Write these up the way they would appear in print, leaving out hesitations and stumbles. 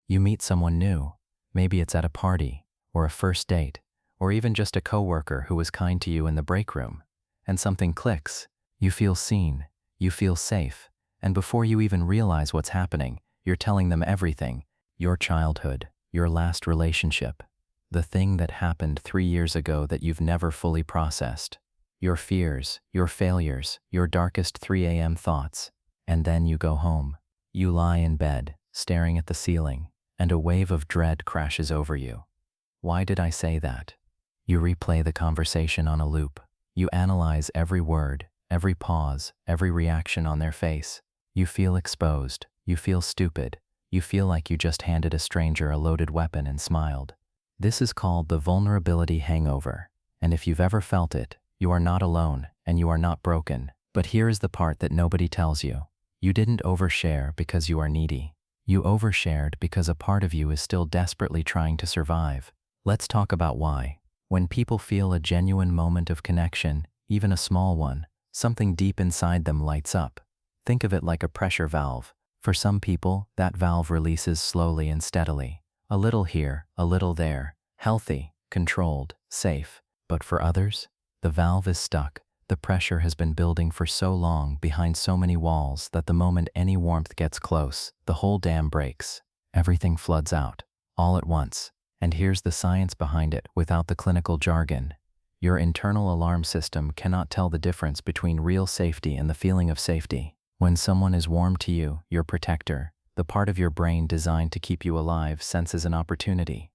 You meet someone new. Maybe it's at a party, or a first date, or even just a coworker who was kind to you in the break room. And something clicks. You feel seen, you feel safe, and before you even realize what's happening, you're telling them everything. Your childhood, your last relationship, the thing that happened 3 years ago that you've never fully processed, your fears, your failures, your darkest 3 a.m. thoughts. And then you go home. You lie in bed, staring at the ceiling, and a wave of dread crashes over you. Why did I say that? You replay the conversation on a loop. You analyze every word, every pause, every reaction on their face. You feel exposed. You feel stupid. You feel like you just handed a stranger a loaded weapon and smiled. This is called the vulnerability hangover. And if you've ever felt it, you are not alone and you are not broken. But here is the part that nobody tells you. You didn't overshare because you are needy. You overshared because a part of you is still desperately trying to survive. Let's talk about why. When people feel a genuine moment of connection, even a small one, something deep inside them lights up. Think of it like a pressure valve. For some people, that valve releases slowly and steadily. A little here, a little there, healthy, controlled, safe. But for others, the valve is stuck. The pressure has been building for so long behind so many walls that the moment any warmth gets close, the whole dam breaks. Everything floods out, all at once. And here's the science behind it without the clinical jargon. Your internal alarm system cannot tell the difference between real safety and the feeling of safety. When someone is warm to you, your protector, the part of your brain designed to keep you alive, senses an opportunity.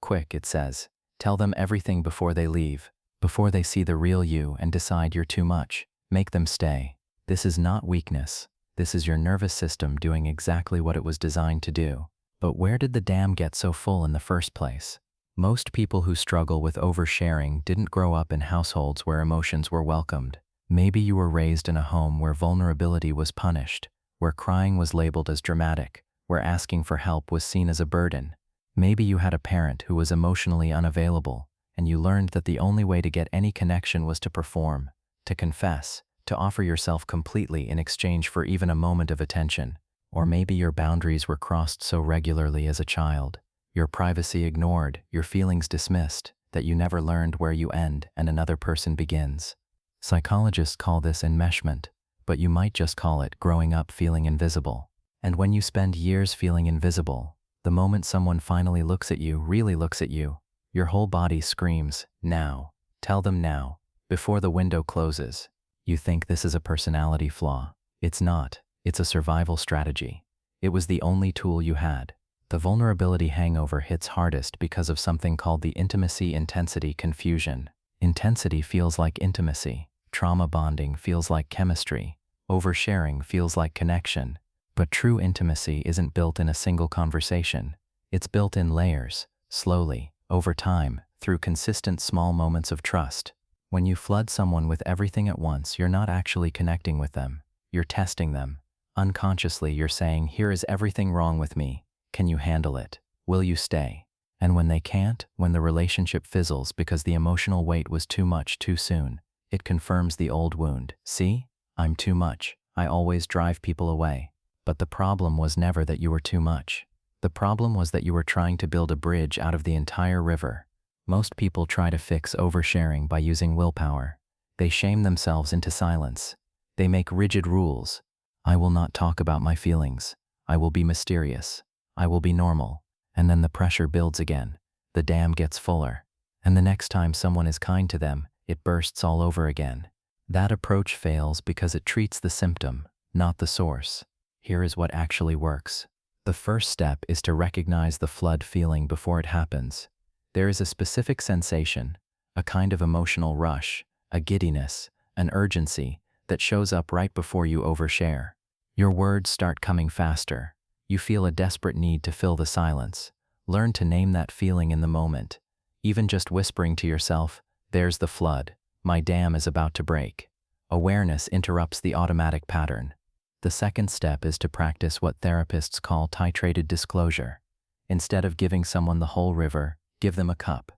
Quick, it says. Tell them everything before they leave, before they see the real you and decide you're too much. Make them stay. This is not weakness. This is your nervous system doing exactly what it was designed to do. But where did the dam get so full in the first place? Most people who struggle with oversharing didn't grow up in households where emotions were welcomed. Maybe you were raised in a home where vulnerability was punished, where crying was labeled as dramatic, where asking for help was seen as a burden. Maybe you had a parent who was emotionally unavailable, and you learned that the only way to get any connection was to perform, to confess, to offer yourself completely in exchange for even a moment of attention. Or maybe your boundaries were crossed so regularly as a child, your privacy ignored, your feelings dismissed, that you never learned where you end and another person begins. Psychologists call this enmeshment, but you might just call it growing up feeling invisible. And when you spend years feeling invisible, the moment someone finally looks at you, really looks at you, your whole body screams, now. Tell them now, before the window closes. You think this is a personality flaw. It's not. It's a survival strategy. It was the only tool you had. The vulnerability hangover hits hardest because of something called the intimacy-intensity confusion. Intensity feels like intimacy. Trauma bonding feels like chemistry. Oversharing feels like connection. But true intimacy isn't built in a single conversation. It's built in layers, slowly, over time, through consistent small moments of trust. When you flood someone with everything at once, you're not actually connecting with them. You're testing them. Unconsciously, you're saying, here is everything wrong with me. Can you handle it? Will you stay? And when they can't, when the relationship fizzles because the emotional weight was too much too soon, it confirms the old wound. See? I'm too much. I always drive people away. But the problem was never that you were too much. The problem was that you were trying to build a bridge out of the entire river. Most people try to fix oversharing by using willpower. They shame themselves into silence. They make rigid rules. I will not talk about my feelings. I will be mysterious. I will be normal. And then the pressure builds again. The dam gets fuller. And the next time someone is kind to them, it bursts all over again. That approach fails because it treats the symptom, not the source. Here is what actually works. The first step is to recognize the flood feeling before it happens. There is a specific sensation, a kind of emotional rush, a giddiness, an urgency that shows up right before you overshare. Your words start coming faster. You feel a desperate need to fill the silence. Learn to name that feeling in the moment. Even just whispering to yourself, there's the flood. My dam is about to break. Awareness interrupts the automatic pattern. The second step is to practice what therapists call titrated disclosure. Instead of giving someone the whole river, give them a cup.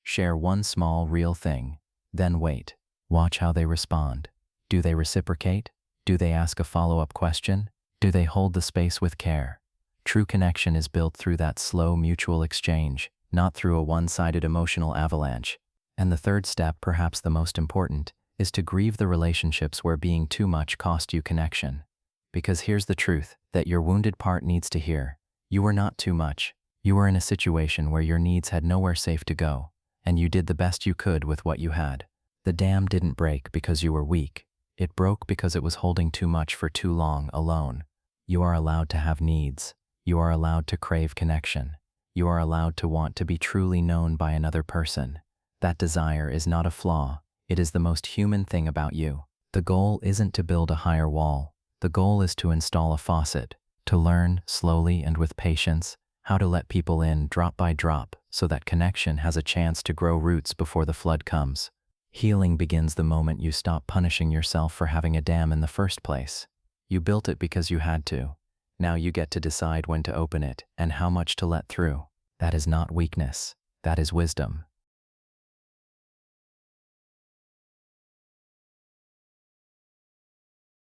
Share one small, real thing. Then wait. Watch how they respond. Do they reciprocate? Do they ask a follow-up question? Do they hold the space with care? True connection is built through that slow mutual exchange, not through a one-sided emotional avalanche. And the third step, perhaps the most important, is to grieve the relationships where being too much cost you connection. Because here's the truth that your wounded part needs to hear. You were not too much. You were in a situation where your needs had nowhere safe to go, and you did the best you could with what you had. The dam didn't break because you were weak. It broke because it was holding too much for too long alone. You are allowed to have needs. You are allowed to crave connection. You are allowed to want to be truly known by another person. That desire is not a flaw. It is the most human thing about you. The goal isn't to build a higher wall. The goal is to install a faucet, to learn, slowly and with patience, how to let people in drop by drop so that connection has a chance to grow roots before the flood comes. Healing begins the moment you stop punishing yourself for having a dam in the first place. You built it because you had to. Now you get to decide when to open it and how much to let through. That is not weakness. That is wisdom.